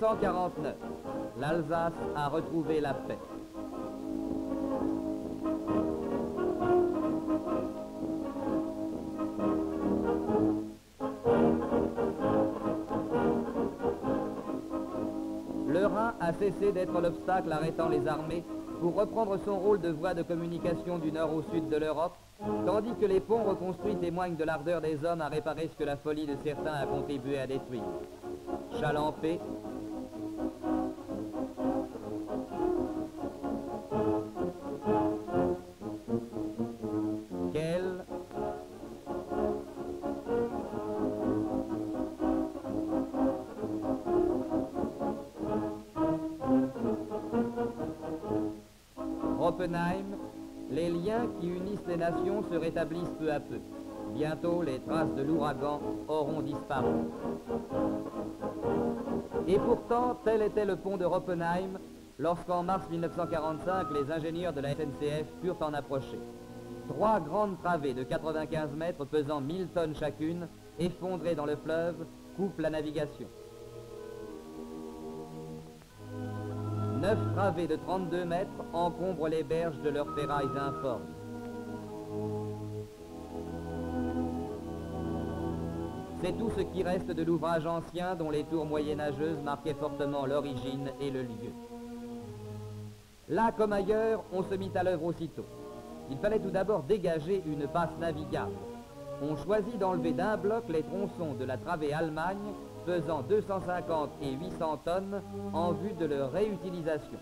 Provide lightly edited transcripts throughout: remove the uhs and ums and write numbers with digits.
1949, l'Alsace a retrouvé la paix. Le Rhin a cessé d'être l'obstacle arrêtant les armées pour reprendre son rôle de voie de communication du nord au sud de l'Europe, tandis que les ponts reconstruits témoignent de l'ardeur des hommes à réparer ce que la folie de certains a contribué à détruire. Chalampé, Kehl, Oppenheim, les liens qui unissent les nations se rétablissent peu à peu. Bientôt, les traces de l'ouragan auront disparu. Et pourtant, tel était le pont de Oppenheim lorsqu'en mars 1945, les ingénieurs de la SNCF purent en approcher. 3 grandes travées de 95 mètres pesant 1000 tonnes chacune, effondrées dans le fleuve, coupent la navigation. 9 travées de 32 mètres encombrent les berges de leurs ferrailles informes. C'est tout ce qui reste de l'ouvrage ancien dont les tours moyenâgeuses marquaient fortement l'origine et le lieu. Là comme ailleurs, on se mit à l'œuvre aussitôt. Il fallait tout d'abord dégager une passe navigable. On choisit d'enlever d'un bloc les tronçons de la travée Allemagne pesant 250 et 800 tonnes en vue de leur réutilisation.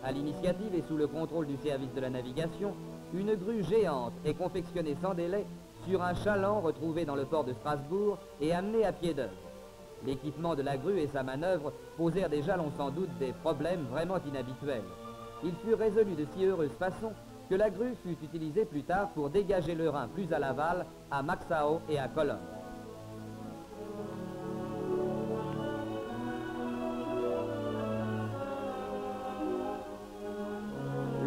À l'initiative et sous le contrôle du service de la navigation, une grue géante est confectionnée sans délai sur un chaland retrouvé dans le port de Strasbourg et amené à pied d'œuvre. L'équipement de la grue et sa manœuvre posèrent déjà, l'on s'en doute, des problèmes vraiment inhabituels. Il fut résolu de si heureuse façon que la grue fut utilisée plus tard pour dégager le Rhin plus à l'aval, à Maxau et à Cologne.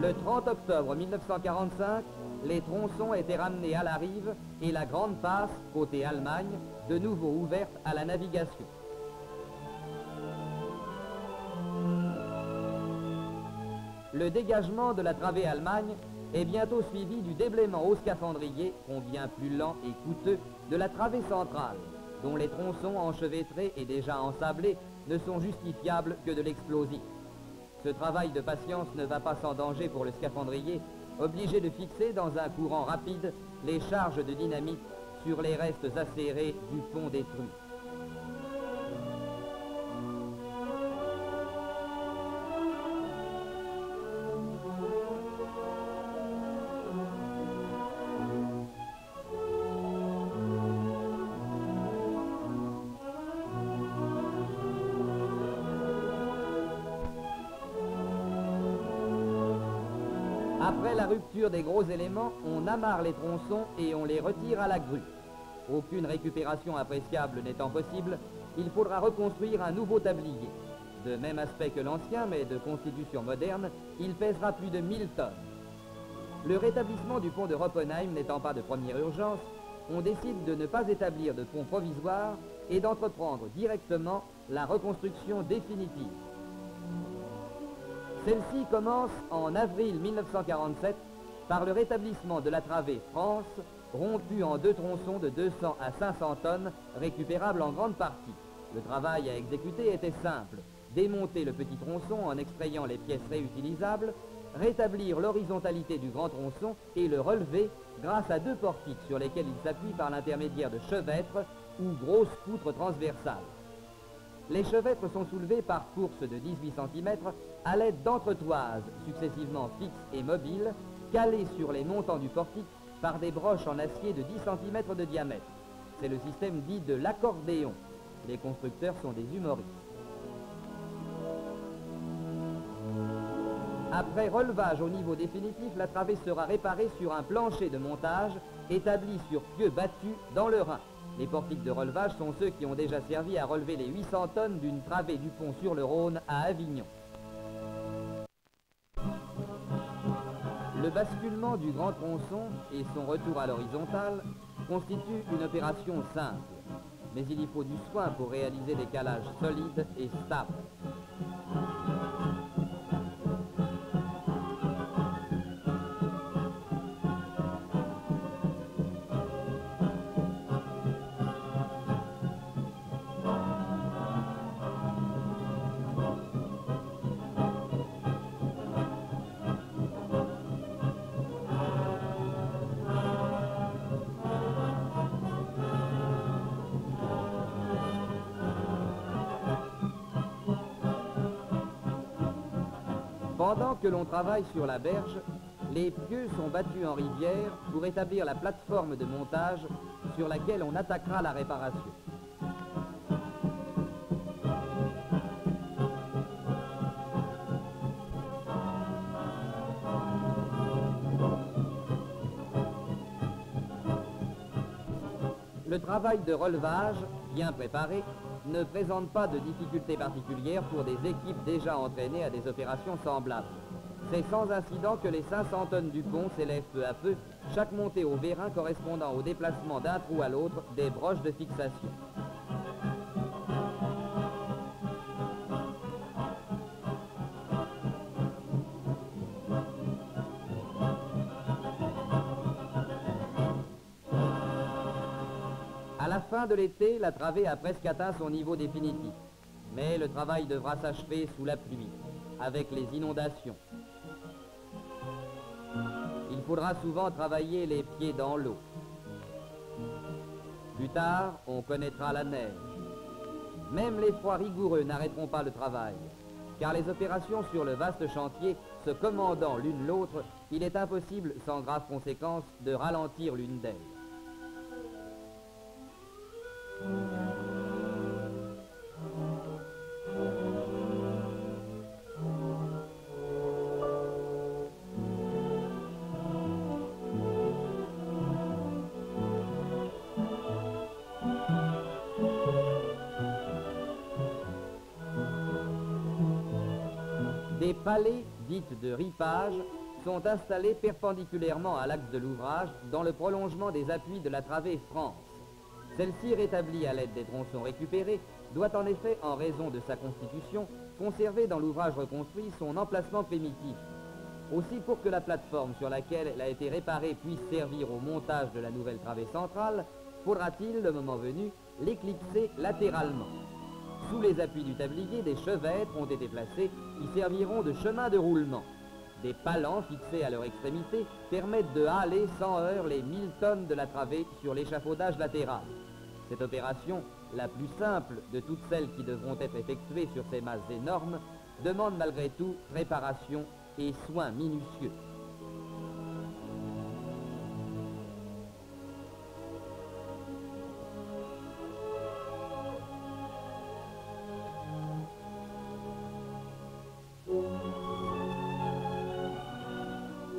Le 30 octobre 1945, les tronçons étaient ramenés à la rive et la grande passe, côté Allemagne, de nouveau ouverte à la navigation. Le dégagement de la travée Allemagne est bientôt suivi du déblaiement au scaphandrier, combien plus lent et coûteux, de la travée centrale, dont les tronçons enchevêtrés et déjà ensablés ne sont justifiables que de l'explosif. Ce travail de patience ne va pas sans danger pour le scaphandrier, obligé de fixer dans un courant rapide les charges de dynamite sur les restes acérés du pont détruit. Après la rupture des gros éléments, on amarre les tronçons et on les retire à la grue. Aucune récupération appréciable n'étant possible, il faudra reconstruire un nouveau tablier. De même aspect que l'ancien, mais de constitution moderne, il pèsera plus de 1000 tonnes. Le rétablissement du pont de Oppenheim n'étant pas de première urgence, on décide de ne pas établir de pont provisoire et d'entreprendre directement la reconstruction définitive. Celle-ci commence en avril 1947 par le rétablissement de la travée France, rompue en 2 tronçons de 200 à 500 tonnes, récupérables en grande partie. Le travail à exécuter était simple: démonter le petit tronçon en extrayant les pièces réutilisables, rétablir l'horizontalité du grand tronçon et le relever grâce à 2 portiques sur lesquels il s'appuie par l'intermédiaire de chevêtres ou grosses poutres transversales. Les chevêtres sont soulevés par courses de 18 cm à l'aide d'entretoises successivement fixes et mobiles, calées sur les montants du portique par des broches en acier de 10 cm de diamètre. C'est le système dit de l'accordéon. Les constructeurs sont des humoristes. Après relevage au niveau définitif, la travée sera réparée sur un plancher de montage établi sur pieux battus dans le Rhin. Les portiques de relevage sont ceux qui ont déjà servi à relever les 800 tonnes d'une travée du pont sur le Rhône à Avignon. Le basculement du grand tronçon et son retour à l'horizontale constituent une opération simple. mais il y faut du soin pour réaliser des calages solides et stables. Pendant que l'on travaille sur la berge, les pieux sont battus en rivière pour établir la plateforme de montage sur laquelle on attaquera la réparation. Le travail de relevage, bien préparé, ne présente pas de difficultés particulières pour des équipes déjà entraînées à des opérations semblables. C'est sans incident que les 500 tonnes du pont s'élèvent peu à peu, chaque montée au vérin correspondant au déplacement d'un trou à l'autre des broches de fixation. À la fin de l'été, la travée a presque atteint son niveau définitif. Mais le travail devra s'achever sous la pluie, avec les inondations. Il faudra souvent travailler les pieds dans l'eau. Plus tard, on connaîtra la neige. Même les froids rigoureux n'arrêteront pas le travail, car les opérations sur le vaste chantier se commandant l'une l'autre, il est impossible, sans graves conséquences, de ralentir l'une d'elles. Des palets, dites de ripage, sont installés perpendiculairement à l'axe de l'ouvrage dans le prolongement des appuis de la travée France. Celle-ci, rétablie à l'aide des tronçons récupérés, doit en effet, en raison de sa constitution, conserver dans l'ouvrage reconstruit son emplacement primitif. Aussi, pour que la plateforme sur laquelle elle a été réparée puisse servir au montage de la nouvelle travée centrale, faudra-t-il, le moment venu, l'éclipser latéralement. Sous les appuis du tablier, des chevêtres ont été placés qui serviront de chemin de roulement. Des palans fixés à leur extrémité permettent de haler sans heurts les 1000 tonnes de la travée sur l'échafaudage latéral. Cette opération, la plus simple de toutes celles qui devront être effectuées sur ces masses énormes, demande malgré tout préparation et soins minutieux.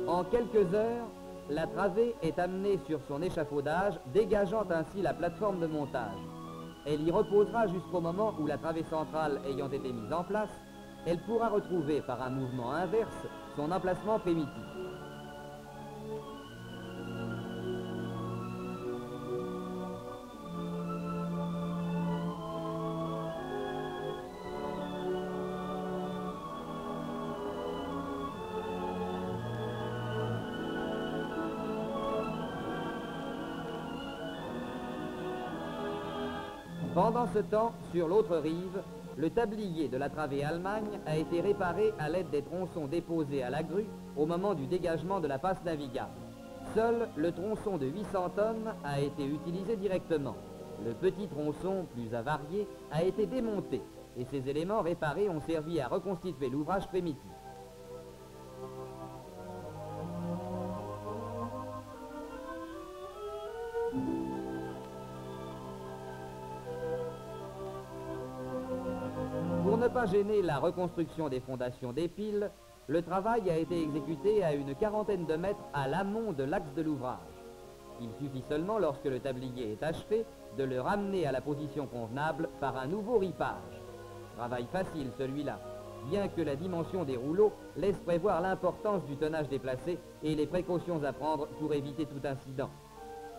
En quelques heures, la travée est amenée sur son échafaudage, dégageant ainsi la plateforme de montage. Elle y reposera jusqu'au moment où la travée centrale ayant été mise en place, elle pourra retrouver par un mouvement inverse son emplacement primitif. Pendant ce temps, sur l'autre rive, le tablier de la travée Allemagne a été réparé à l'aide des tronçons déposés à la grue au moment du dégagement de la passe navigable. Seul le tronçon de 800 tonnes a été utilisé directement. Le petit tronçon, plus avarié, a été démonté et ces éléments réparés ont servi à reconstituer l'ouvrage primitif. Pour ne pas gêner la reconstruction des fondations des piles, le travail a été exécuté à une quarantaine de mètres à l'amont de l'axe de l'ouvrage. Il suffit seulement, lorsque le tablier est achevé, de le ramener à la position convenable par un nouveau ripage. Travail facile celui-là, bien que la dimension des rouleaux laisse prévoir l'importance du tonnage déplacé et les précautions à prendre pour éviter tout incident.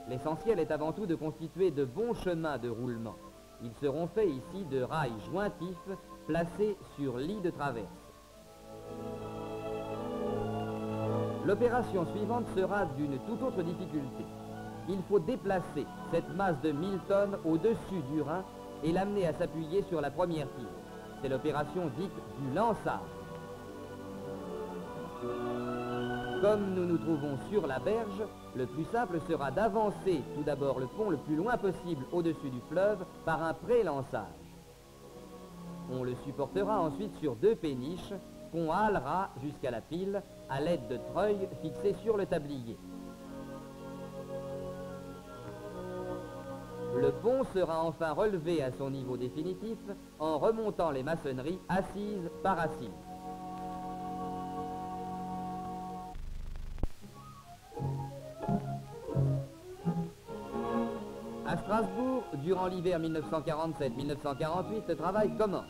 L'essentiel est avant tout de constituer de bons chemins de roulement. Ils seront faits ici de rails jointifs placés sur lit de traverse. L'opération suivante sera d'une toute autre difficulté. Il faut déplacer cette masse de 1000 tonnes au-dessus du Rhin et l'amener à s'appuyer sur la première pile. C'est l'opération dite du lançage. Comme nous nous trouvons sur la berge, le plus simple sera d'avancer tout d'abord le pont le plus loin possible au-dessus du fleuve par un pré-lançage. On le supportera ensuite sur 2 péniches qu'on halera jusqu'à la pile à l'aide de treuils fixés sur le tablier. Le pont sera enfin relevé à son niveau définitif en remontant les maçonneries assise par assise. À Strasbourg, durant l'hiver 1947-1948, le travail commence.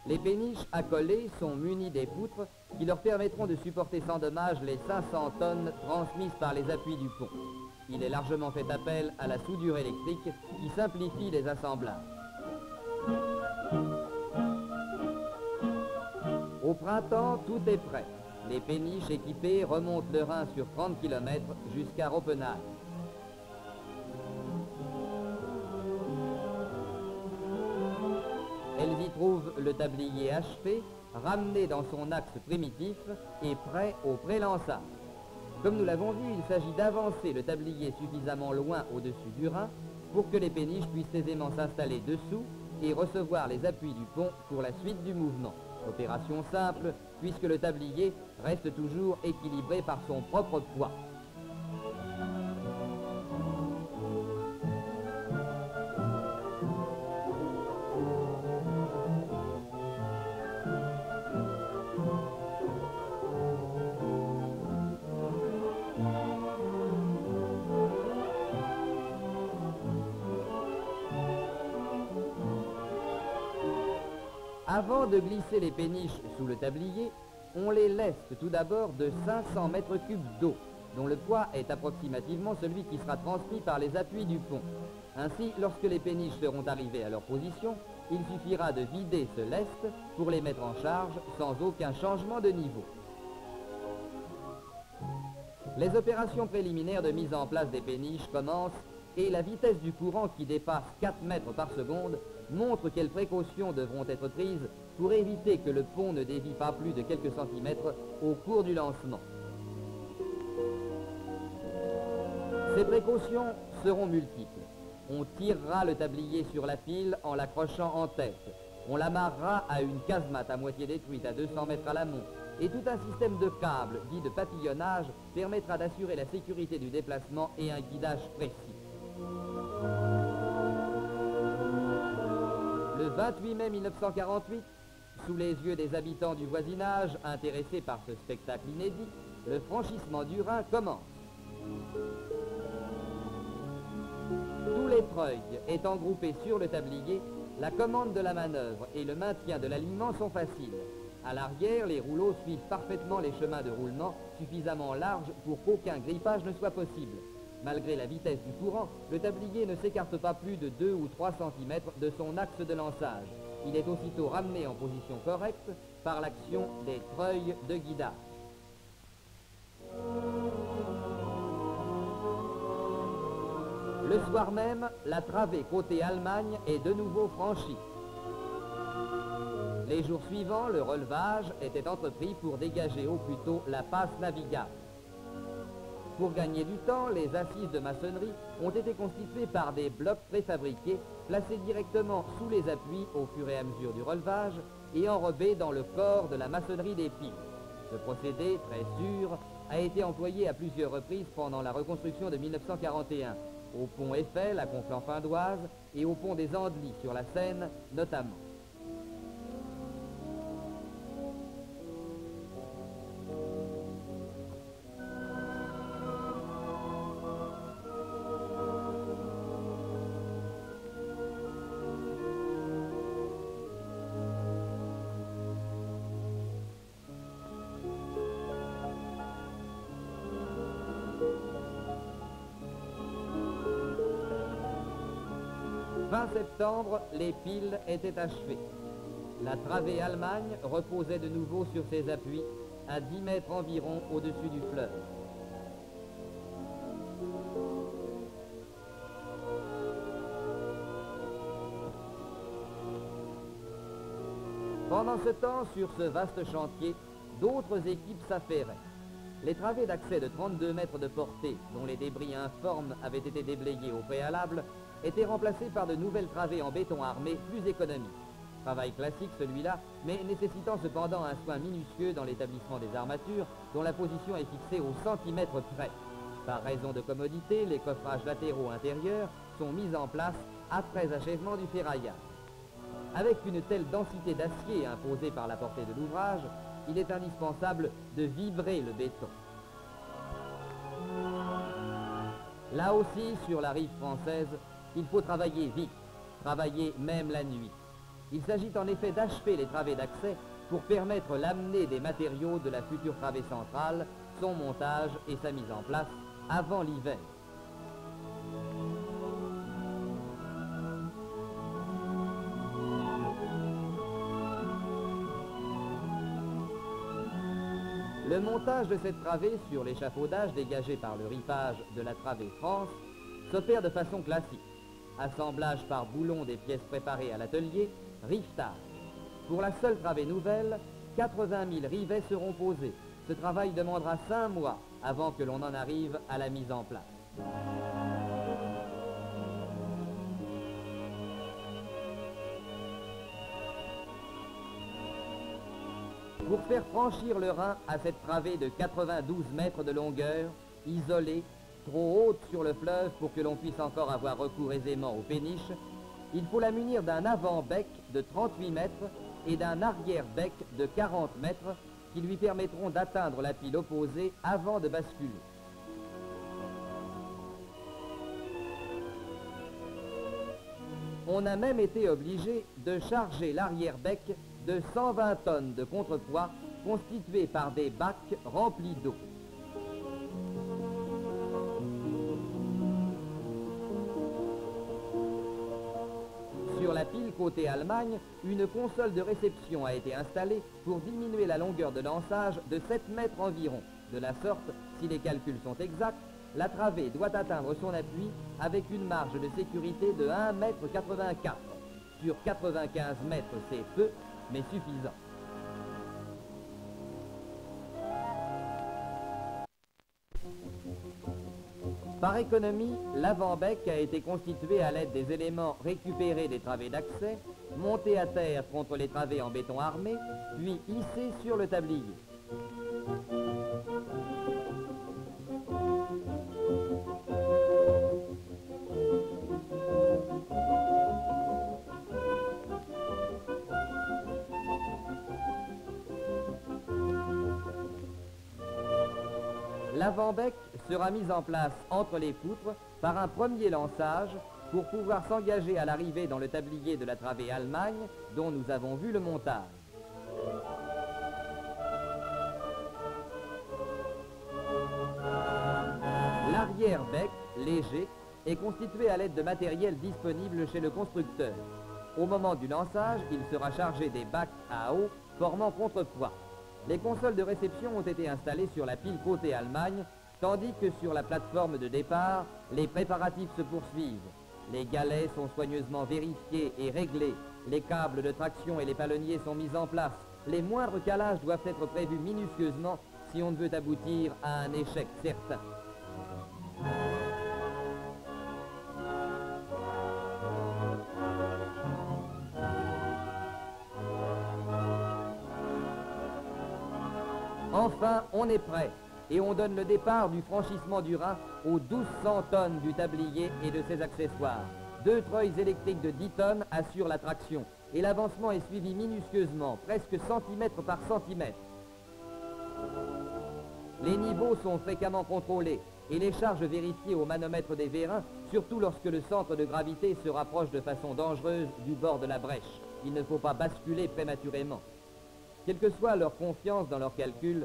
Les péniches accolées sont munies des poutres qui leur permettront de supporter sans dommage les 500 tonnes transmises par les appuis du pont. Il est largement fait appel à la soudure électrique qui simplifie les assemblages. Au printemps, tout est prêt. Les péniches équipées remontent le Rhin sur 30 km jusqu'à Oppenheim. Elles y trouvent le tablier achevé, ramené dans son axe primitif et prêt au prélançage. Comme nous l'avons vu, il s'agit d'avancer le tablier suffisamment loin au-dessus du Rhin pour que les péniches puissent aisément s'installer dessous et recevoir les appuis du pont pour la suite du mouvement. Opération simple, puisque le tablier reste toujours équilibré par son propre poids. Avant de glisser les péniches sous le tablier, on les leste tout d'abord de 500 mètres cubes d'eau, dont le poids est approximativement celui qui sera transmis par les appuis du pont. Ainsi, lorsque les péniches seront arrivées à leur position, il suffira de vider ce lest pour les mettre en charge sans aucun changement de niveau. Les opérations préliminaires de mise en place des péniches commencent et la vitesse du courant qui dépasse 4 mètres par seconde montre quelles précautions devront être prises pour éviter que le pont ne dévie pas plus de quelques centimètres au cours du lancement. Ces précautions seront multiples. On tirera le tablier sur la pile en l'accrochant en tête. On l'amarrera à une casemate à moitié détruite à 200 mètres à l'amont. Et tout un système de câbles, dit de papillonnage, permettra d'assurer la sécurité du déplacement et un guidage précis. Le 28 mai 1948, sous les yeux des habitants du voisinage intéressés par ce spectacle inédit, le franchissement du Rhin commence. Tous les treuils étant groupés sur le tablier, la commande de la manœuvre et le maintien de l'aliment sont faciles. À l'arrière, les rouleaux suivent parfaitement les chemins de roulement suffisamment larges pour qu'aucun grippage ne soit possible. Malgré la vitesse du courant, le tablier ne s'écarte pas plus de 2 ou 3 cm de son axe de lançage. Il est aussitôt ramené en position correcte par l'action des treuils de guidage. Le soir même, la travée côté Allemagne est de nouveau franchie. Les jours suivants, le relevage était entrepris pour dégager au plus tôt la passe navigable. Pour gagner du temps, les assises de maçonnerie ont été constituées par des blocs préfabriqués, placés directement sous les appuis au fur et à mesure du relevage et enrobés dans le corps de la maçonnerie des piles. Ce procédé, très sûr, a été employé à plusieurs reprises pendant la reconstruction de 1941, au pont Eiffel à Conflans-Findoise et au pont des Andelys sur la Seine notamment. Fin septembre, les piles étaient achevées. La travée Allemagne reposait de nouveau sur ses appuis, à 10 mètres environ au-dessus du fleuve. Pendant ce temps, sur ce vaste chantier, d'autres équipes s'affairaient. Les travées d'accès de 32 mètres de portée, dont les débris informes avaient été déblayés au préalable, étaient remplacées par de nouvelles travées en béton armé plus économiques. Travail classique celui-là, mais nécessitant cependant un soin minutieux dans l'établissement des armatures, dont la position est fixée au centimètre près. Par raison de commodité, les coffrages latéraux intérieurs sont mis en place après achèvement du ferraillage. Avec une telle densité d'acier imposée par la portée de l'ouvrage, il est indispensable de vibrer le béton. Là aussi, sur la rive française, il faut travailler vite, travailler même la nuit. Il s'agit en effet d'achever les travées d'accès pour permettre l'amener des matériaux de la future travée centrale, son montage et sa mise en place avant l'hiver. Le montage de cette travée sur l'échafaudage dégagé par le ripage de la travée France s'opère de façon classique. Assemblage par boulon des pièces préparées à l'atelier, rivetage. Pour la seule travée nouvelle, 80 000 rivets seront posés. Ce travail demandera 5 mois avant que l'on en arrive à la mise en place. Pour faire franchir le Rhin à cette travée de 92 mètres de longueur, isolée, trop haute sur le fleuve pour que l'on puisse encore avoir recours aisément aux péniches, il faut la munir d'un avant-bec de 38 mètres et d'un arrière-bec de 40 mètres qui lui permettront d'atteindre la pile opposée avant de basculer. On a même été obligé de charger l'arrière-bec de 120 tonnes de contrepoids constitués par des bacs remplis d'eau. Sur la pile côté Allemagne, une console de réception a été installée pour diminuer la longueur de lançage de 7 mètres environ. De la sorte, si les calculs sont exacts, la travée doit atteindre son appui avec une marge de sécurité de 1,84 m. Sur 95 mètres, c'est peu, mais suffisant. Par économie, l'avant-bec a été constitué à l'aide des éléments récupérés des travées d'accès, montés à terre contre les travées en béton armé, puis hissés sur le tablier. L'avant-bec sera mis en place entre les poutres par un premier lançage pour pouvoir s'engager à l'arrivée dans le tablier de la travée Allemagne dont nous avons vu le montage. L'arrière-bec, léger, est constitué à l'aide de matériel disponible chez le constructeur. Au moment du lançage, il sera chargé des bacs à eau formant contrepoids. Les consoles de réception ont été installées sur la pile côté Allemagne, tandis que sur la plateforme de départ, les préparatifs se poursuivent. Les galets sont soigneusement vérifiés et réglés, les câbles de traction et les palonniers sont mis en place. Les moindres calages doivent être prévus minutieusement si on ne veut aboutir à un échec certain. Enfin, on est prêt et on donne le départ du franchissement du Rhin aux 1200 tonnes du tablier et de ses accessoires. 2 treuils électriques de 10 tonnes assurent la traction et l'avancement est suivi minutieusement, presque centimètre par centimètre. Les niveaux sont fréquemment contrôlés et les charges vérifiées au manomètre des vérins, surtout lorsque le centre de gravité se rapproche de façon dangereuse du bord de la brèche. Il ne faut pas basculer prématurément. Quelle que soit leur confiance dans leurs calculs,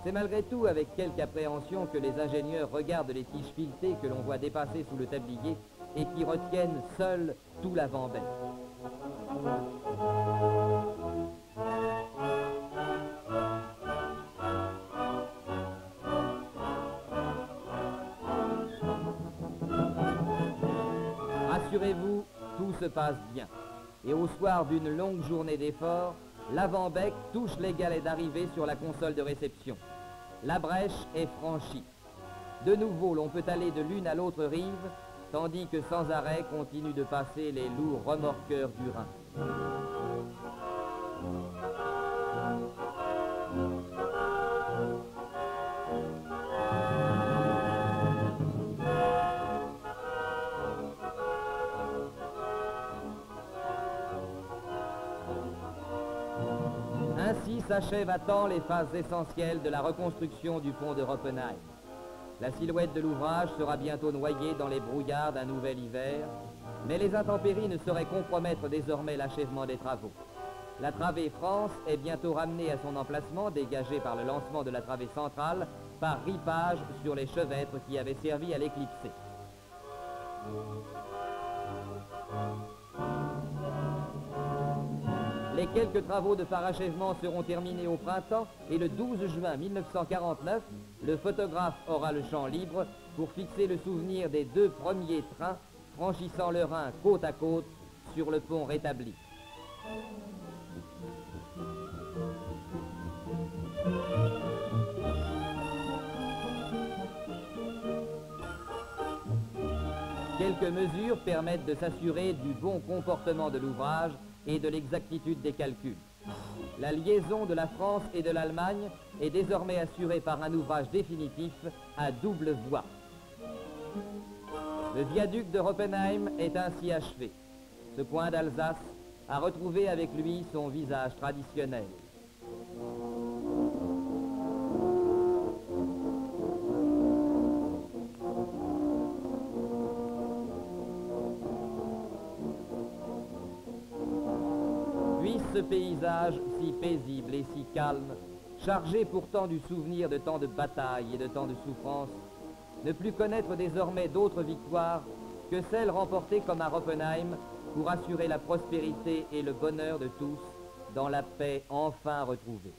C'est malgré tout avec quelque appréhension que les ingénieurs regardent les tiges filetées que l'on voit dépasser sous le tablier et qui retiennent seuls tout l'avant-bec. Rassurez-vous, tout se passe bien. Et au soir d'une longue journée d'effort, l'avant-bec touche les galets d'arrivée sur la console de réception. La brèche est franchie. De nouveau, l'on peut aller de l'une à l'autre rive, tandis que sans arrêt continuent de passer les lourds remorqueurs du Rhin. Ainsi s'achèvent à temps les phases essentielles de la reconstruction du pont de Roppenheim. La silhouette de l'ouvrage sera bientôt noyée dans les brouillards d'un nouvel hiver, mais les intempéries ne sauraient compromettre désormais l'achèvement des travaux. La travée France est bientôt ramenée à son emplacement, dégagée par le lancement de la travée centrale, par ripage sur les chevêtres qui avaient servi à l'éclipser. Les quelques travaux de parachèvement seront terminés au printemps et le 12 juin 1949, le photographe aura le champ libre pour fixer le souvenir des 2 premiers trains franchissant le Rhin côte à côte sur le pont rétabli. Quelques mesures permettent de s'assurer du bon comportement de l'ouvrage et de l'exactitude des calculs. La liaison de la France et de l'Allemagne est désormais assurée par un ouvrage définitif à double voie. Le viaduc de Roppenheim est ainsi achevé. Ce coin d'Alsace a retrouvé avec lui son visage traditionnel. Ce paysage si paisible et si calme, chargé pourtant du souvenir de tant de batailles et de tant de souffrances, ne plus connaître désormais d'autres victoires que celles remportées comme à Roppenheim pour assurer la prospérité et le bonheur de tous dans la paix enfin retrouvée.